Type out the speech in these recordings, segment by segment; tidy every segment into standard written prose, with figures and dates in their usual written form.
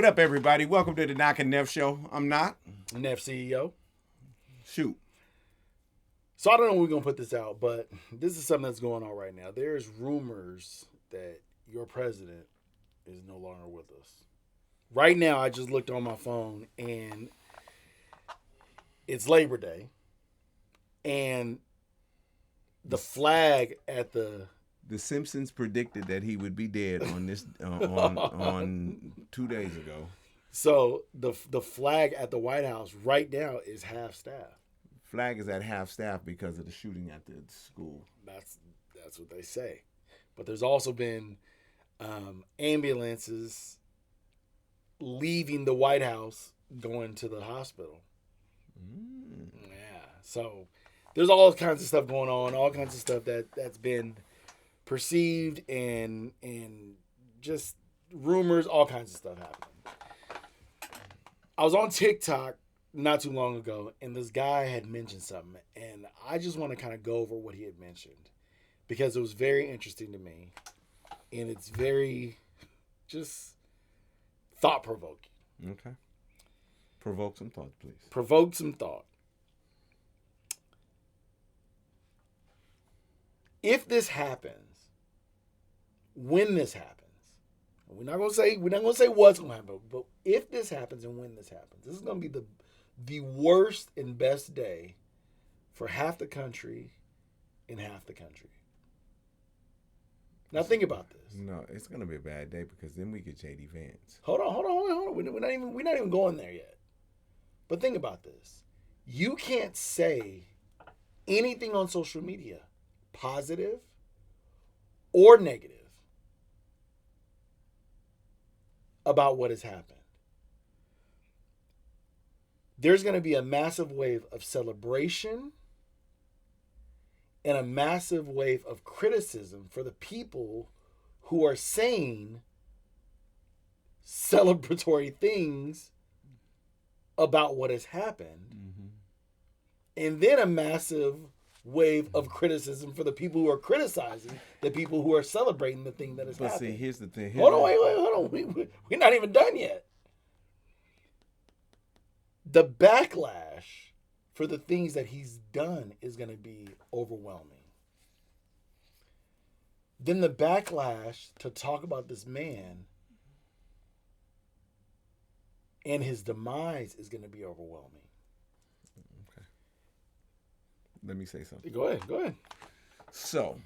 What up, everybody? Welcome to the Knoc Knef Show. I'm Knoc. Knef CEO. Shoot. So I don't know when we're going to put this out, but this is something that's going on right now. There's rumors that your president is no longer with us. Right now, I just looked on my phone, and it's Labor Day, and the flag at the... The Simpsons predicted that he would be dead on this on 2 days ago. So the flag at the White House right now is half staff. Flag is at half staff because of the shooting at the school. That's what they say. But there's also been ambulances leaving the White House going to the hospital. Yeah. So there's all kinds of stuff going on, all kinds of stuff that's been perceived and just rumors, all kinds of stuff happening. I was on TikTok not too long ago, and this guy had mentioned something, and I just want to kind of go over what he had mentioned because it was very interesting to me, and it's very just thought-provoking. Okay. Provoke some thought, please. Provoke some thought. If this happens, when this happens, we're not gonna say what's gonna happen, but if this happens and when this happens, this is gonna be the worst and best day for half the country in half the country. Now think about this. No, it's gonna be a bad day because then we get JD Vance. Hold on. We're not even going there yet. But think about this. You can't say anything on social media, positive or negative, about what has happened. There's going to be a massive wave of celebration and a massive wave of criticism for the people who are saying celebratory things about what has happened. Mm-hmm. And then a massive wave of criticism for the people who are criticizing the people who are celebrating the thing that has happened. But see, here's the thing. Hold on. We're not even done yet. The backlash for the things that he's done is going to be overwhelming. Then the backlash to talk about this man and his demise is going to be overwhelming. Okay. Let me say something. Go ahead. So,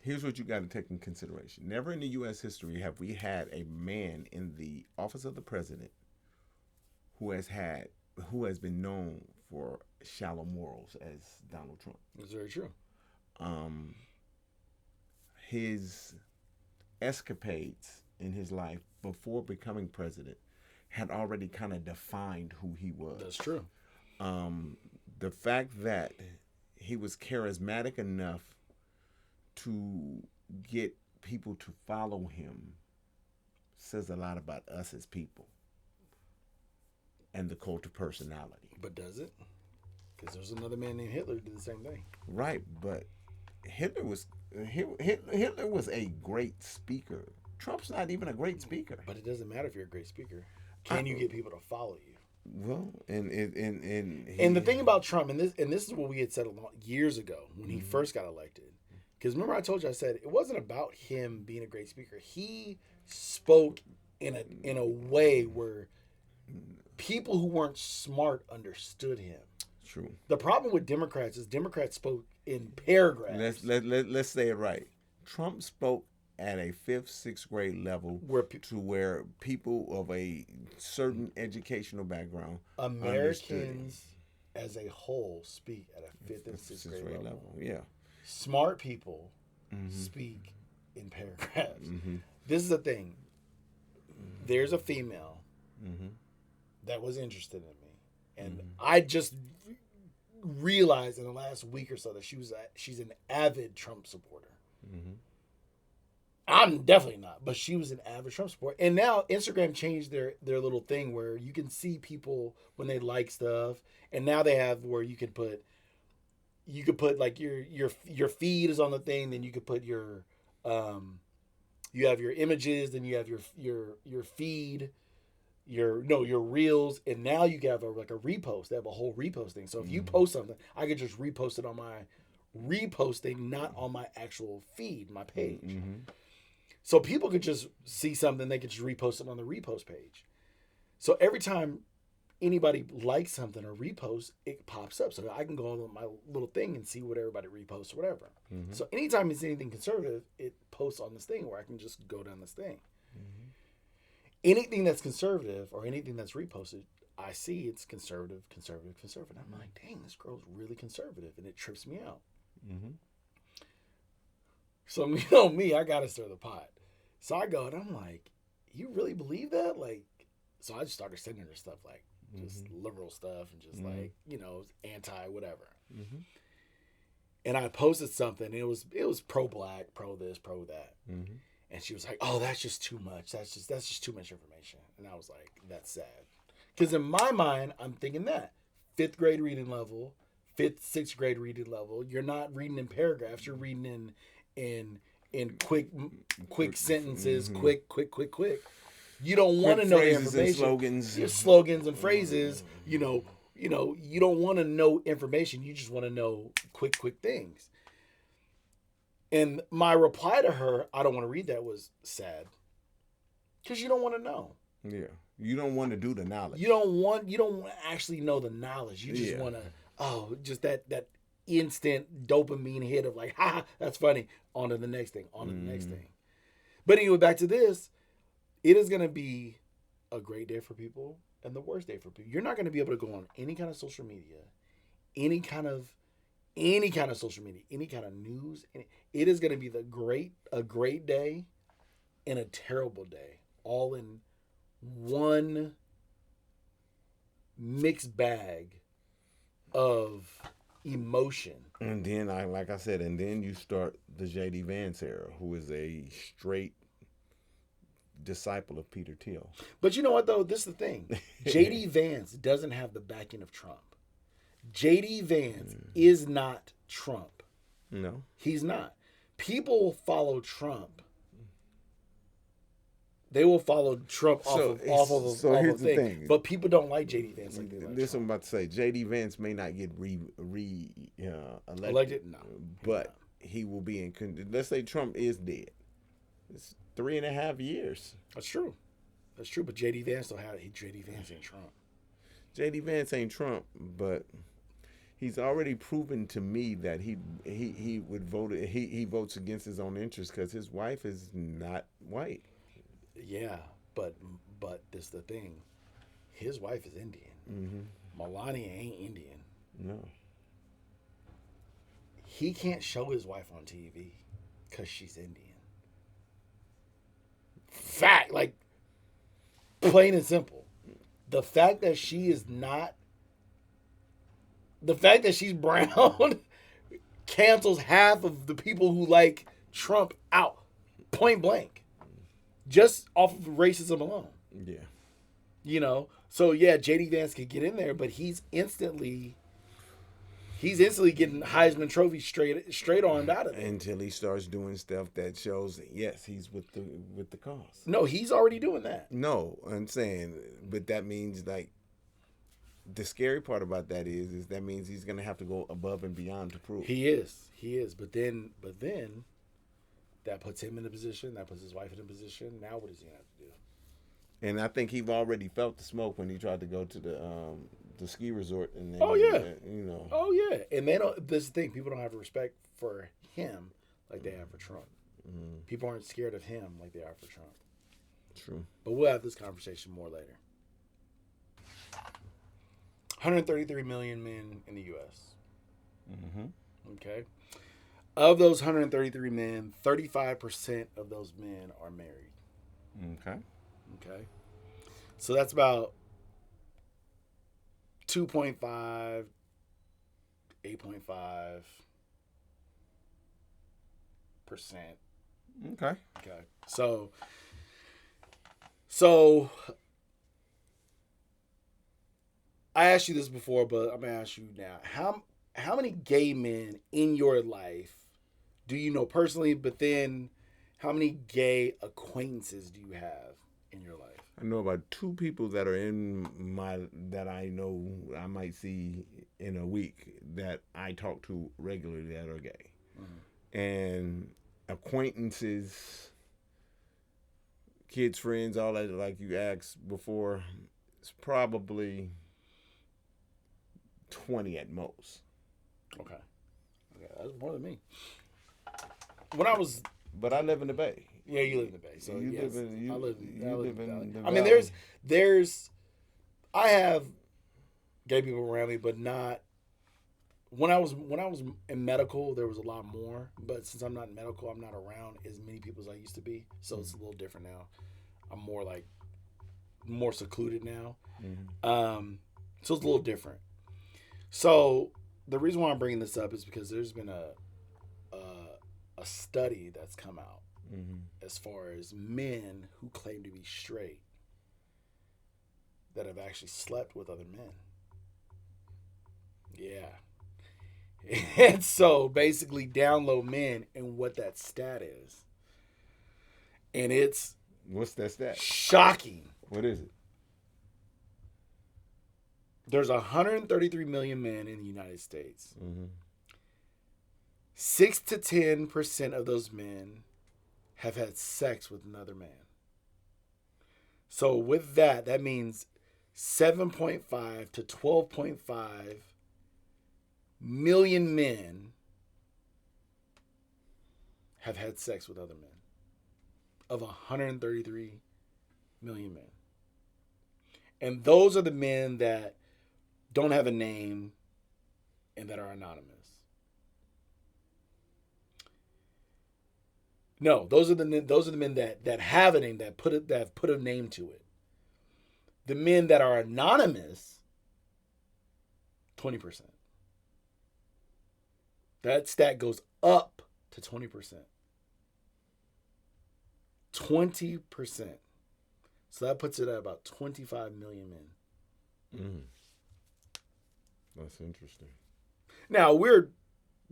here's what you got to take in consideration. Never in the U.S. history have we had a man in the office of the president who has been known for shallow morals as Donald Trump. That's very true. His escapades in his life before becoming president had already kind of defined who he was. That's true. The fact that he was charismatic enough to get people to follow him says a lot about us as people and the cult of personality. But does it? Because there's another man named Hitler who did the same thing. Right, but Hitler was a great speaker. Trump's not even a great speaker. But it doesn't matter if you're a great speaker. Can you get people to follow you? Well, and the thing about Trump, and this is what we had said years ago when he first got elected. Because remember, I told you, I said it wasn't about him being a great speaker. He spoke in a way where people who weren't smart understood him. True. The problem with Democrats is Democrats spoke in paragraphs. Let's say it right. Trump spoke at a 5th, 6th grade level where people of a certain educational background, Americans as a whole, speak at a 5th and 6th grade level. Yeah. Smart people speak in paragraphs. Mm-hmm. This is the thing. There's a female that was interested in me, and I just realized in the last week or so that she's an avid Trump supporter. Mm-hmm. I'm definitely not, but she was an avid Trump supporter. And now Instagram changed their little thing where you can see people when they like stuff, and now they have where you could put like your feed is on the thing, then you could put your you have your images, then you have your feed, your reels, and now you have a repost. They have a whole repost thing. So if you post something, I could just repost it on my reposting, not on my actual feed, my page. So people could just see something, they could just repost it on the repost page. So every time anybody likes something or reposts, it pops up. So I can go on my little thing and see what everybody reposts or whatever. So anytime it's anything conservative, it posts on this thing where I can just go down this thing. Anything that's conservative or anything that's reposted, I see it's conservative. I'm like, dang, this girl's really conservative, and it trips me out. So you know me, I gotta stir the pot. So I go and I'm like, you really believe that? Like, so I just started sending her stuff like just liberal stuff and just like, you know, anti whatever. And I posted something. And it was pro black, pro this, pro that. And she was like, "Oh, that's just too much. That's just too much information." And I was like, "That's sad," because in my mind, I'm thinking that 5th grade reading level, 5th, 6th grade reading level. You're not reading in paragraphs. You're reading in quick sentences, quick. You don't want to know the information. And slogans. Your slogans and phrases. You know. You don't want to know information. You just want to know quick things. And my reply to her, I don't want to read that, was sad. Because you don't want to know. Yeah. You don't want to do the knowledge. You don't want to actually know the knowledge. You just want to, just that instant dopamine hit of like, ha, that's funny. On to the next thing. But anyway, back to this. It is going to be a great day for people and the worst day for people. You're not going to be able to go on any kind of social media, any kind of social media, any kind of news. It is going to be a great day and a terrible day, all in one mixed bag of emotion. And then, like I said, you start the J.D. Vance era, who is a straight disciple of Peter Thiel. But you know what, though? This is the thing. J.D. Vance doesn't have the backing of Trump. J.D. Vance is not Trump. No. He's not. People follow Trump. They will follow Trump off of the thing. But people don't like J.D. Vance like they like This Trump. I'm about to say. J.D. Vance may not get elected. No. But he will be in... Let's say Trump is dead. It's 3.5 years. That's true. But J.D. Vance don't have it. J.D. Vance ain't Trump. J.D. Vance ain't Trump, but he's already proven to me that he would vote. He votes against his own interests because his wife is not white. Yeah, but this is the thing. His wife is Indian. Melania ain't Indian. No. He can't show his wife on TV because she's Indian. Fact, like plain and simple. The fact that she is not, the fact that she's brown cancels half of the people who like Trump out, point blank, just off of racism alone. Yeah. You know, so yeah, J.D. Vance could get in there, but he's instantly getting Heisman Trophy straight armed out of it until he starts doing stuff that shows that yes, he's with the cause. No, he's already doing that. No, I'm saying, but that means like the scary part about that is that means he's gonna have to go above and beyond to prove. He is, but then that puts him in a position. That puts his wife in a position. Now what does he have to do? And I think he already felt the smoke when he tried to go to the ski resort. And then, Oh yeah, and they don't. This is the thing. People don't have respect for him like they have for Trump. People aren't scared of him like they are for Trump. True. But we'll have this conversation more later. 133 million men in the U.S. Okay. Of those 133 men, 35% of those men are married. Okay. So that's about 2.5, 8.5%. Okay. So I asked you this before, but I'm gonna ask you now. How many gay men in your life do you know personally? But then, how many gay acquaintances do you have in your life? I know about 2 people that are that I know I might see in a week that I talk to regularly that are gay. And acquaintances, kids, friends, all that, like you asked before, it's probably 20 at most. Okay, that's more than me. When I was, But I live in the Bay. yeah, you live in the Bay, so You yes, live in I live in the the Valley. I mean, Valley. there's, I have gay people around me, but not. When I was in medical, there was a lot more. But since I'm not in medical, I'm not around as many people as I used to be. So it's a little different now. I'm more secluded now. So it's a little different. So the reason why I'm bringing this up is because there's been a study that's come out as far as men who claim to be straight that have actually slept with other men. Yeah. And so basically down low men and what that stat is. And it's What's that stat? shocking. What is it? There's 133 million men in the United States. 6 to 10% of those men have had sex with another man. So with that means 7.5 to 12.5 million men have had sex with other men of 133 million men. And those are the men that don't have a name and that are anonymous. No, those are the men that have a name, that have put a name to it. The men that are anonymous, 20%. That stat goes up to 20%. 20%. So that puts it at about 25 million men. That's interesting. Now we're,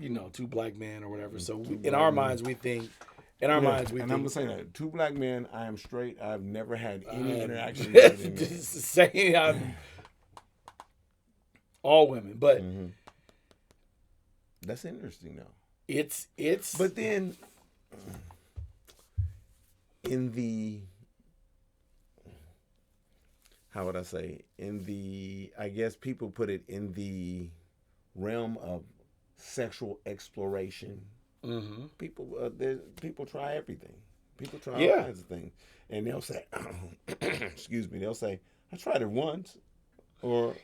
2 black men or whatever. So in our minds we think, and I'm gonna say that 2 black men. I am straight. I've never had any interaction with any just saying I'm all women, but that's interesting though. It's. But then, in the, how would I say? I guess people put it in the realm of sexual exploration. People try everything. People try all kinds of things, and they'll say, "Excuse me." They'll say, "I tried it once," or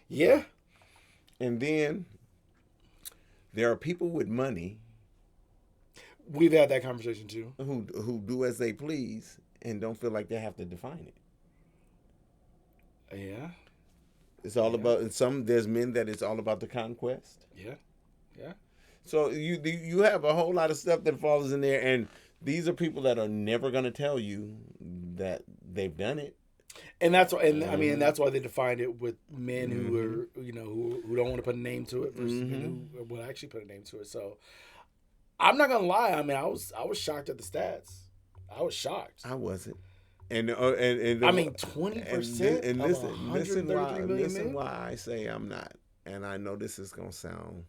and then there are people with money. We've had that conversation too. Who do as they please and don't feel like they have to define it. Yeah. It's all about there's men that it's all about the conquest. Yeah. So you have a whole lot of stuff that falls in there, and these are people that are never going to tell you that they've done it. And that's why, that's why they defined it with men who are, who don't want to put a name to it versus men who will actually put a name to it. So I'm not gonna lie. I mean, I was shocked at the stats. I was shocked. I wasn't. And 20%. And listen men? why I say I'm not. And I know this is gonna sound.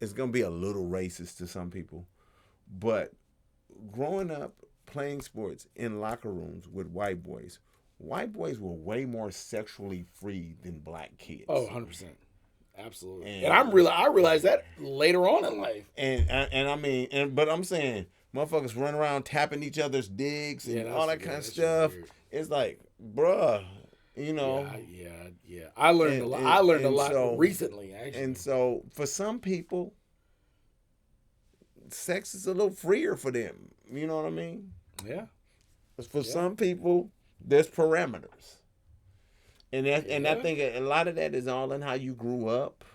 It's gonna be a little racist to some people, but growing up playing sports in locker rooms with white boys were way more sexually free than black kids. Oh, 100%. Absolutely. And I realized that later on in life. But I'm saying motherfuckers run around tapping each other's dicks and all that kind of stuff. It's like, bruh, Yeah. I learned a lot. I learned a lot recently, actually. And so for some people, sex is a little freer for them. You know what I mean? Yeah. For some people, there's parameters. And I think a lot of that is all in how you grew up,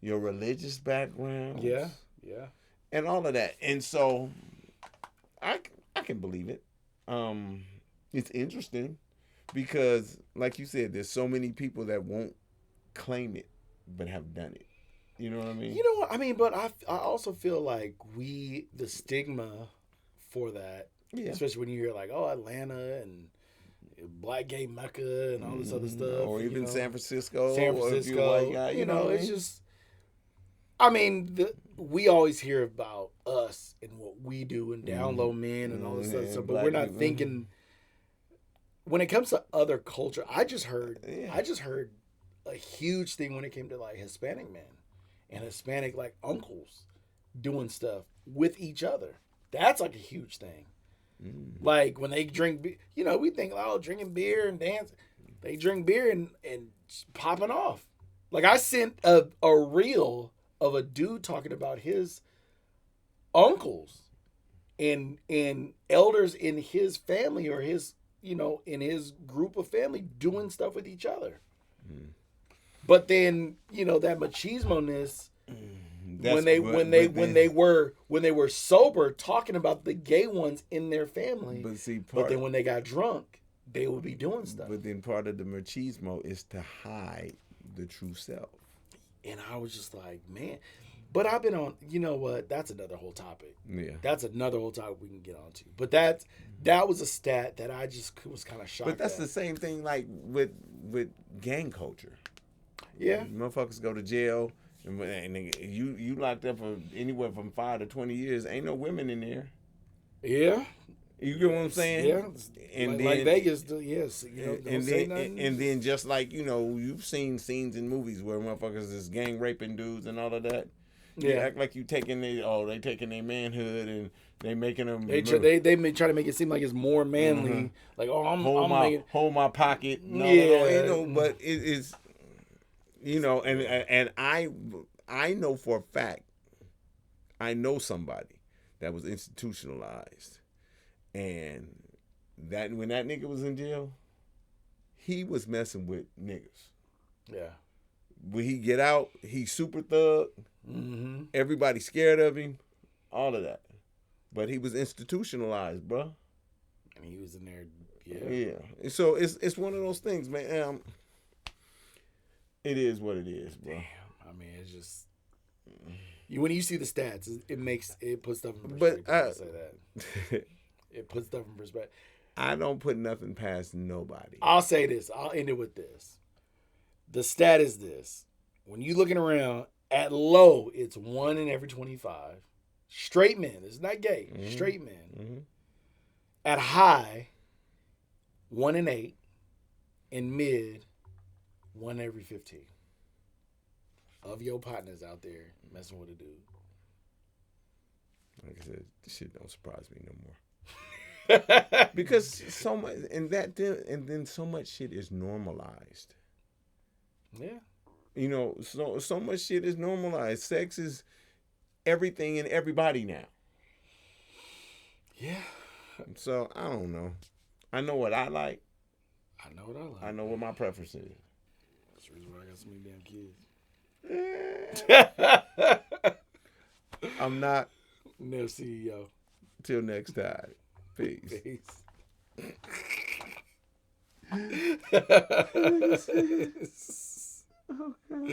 your religious background. Yeah. And all of that. And so I can believe it. It's interesting because, like you said, there's so many people that won't claim it but have done it. You know what I mean? You know what I mean? But I also feel like the stigma for that, especially when you hear like, oh, Atlanta and Black Gay Mecca and all this other stuff. Or even San Francisco. San Or if you're a Francisco. white guy, You know, it's just. We always hear about us and what we do and down low men and all this other stuff, but we're not thinking. When it comes to other culture, I just heard a huge thing when it came to like Hispanic men and Hispanic like uncles doing stuff with each other. That's like a huge thing. Like when they drink, we think, oh, drinking beer and dance. They drink beer and popping off. Like I sent a reel of a dude talking about his uncles and elders in his family or his, in his group of family doing stuff with each other. But then, that machismo-ness, when they were sober, talking about the gay ones in their family. But then when they got drunk, they would be doing stuff. But then part of the machismo is to hide the true self. And I was just like, man. But I've been on, you know what? That's another whole topic. Yeah. That's another whole topic we can get onto. But that was a stat that I just was kind of shocked But that's the same thing like with gang culture. Yeah. Motherfuckers go to jail and you locked up for anywhere from 5 to 20 years. Ain't no women in there. Yeah. You get what I'm saying? Yeah. And like Vegas, yes. And then just like, you've seen scenes in movies where motherfuckers is gang raping dudes and all of that. You act like you taking they taking their manhood and they making them. They try to make it seem like it's more manly. Like, oh, I'm hold my pocket. No, but it is, and I know for a fact, I know somebody that was institutionalized. And that when that nigga was in jail, he was messing with niggas. Yeah. When he get out, he's super thug. Mm-hmm. Everybody scared of him. All of that. But he was institutionalized, bro. And he was in there. Yeah. So it's one of those things, man. It is what it is, bro. Damn. I mean, it's just when you see the stats, it puts stuff in perspective. But I say that. It puts stuff in perspective. I don't put nothing past nobody. I'll say this. I'll end it with this. The stat is this. When you looking around, at low, it's 1 in every 25. Straight men. It's not gay. Mm-hmm. Straight men. Mm-hmm. At high, 1 in 8. In mid, 1 every 15. Of your partners out there messing with a dude. Like I said, this shit don't surprise me no more. Because so much, and then so much shit is normalized. Yeah. So much shit is normalized. Sex is everything and everybody now. Yeah. So I don't know. I know what I like. I know what I like. I know what my preference is. That's the reason why I got so many damn kids. I'm not. No CEO. Till next time. Peace. Oh, God.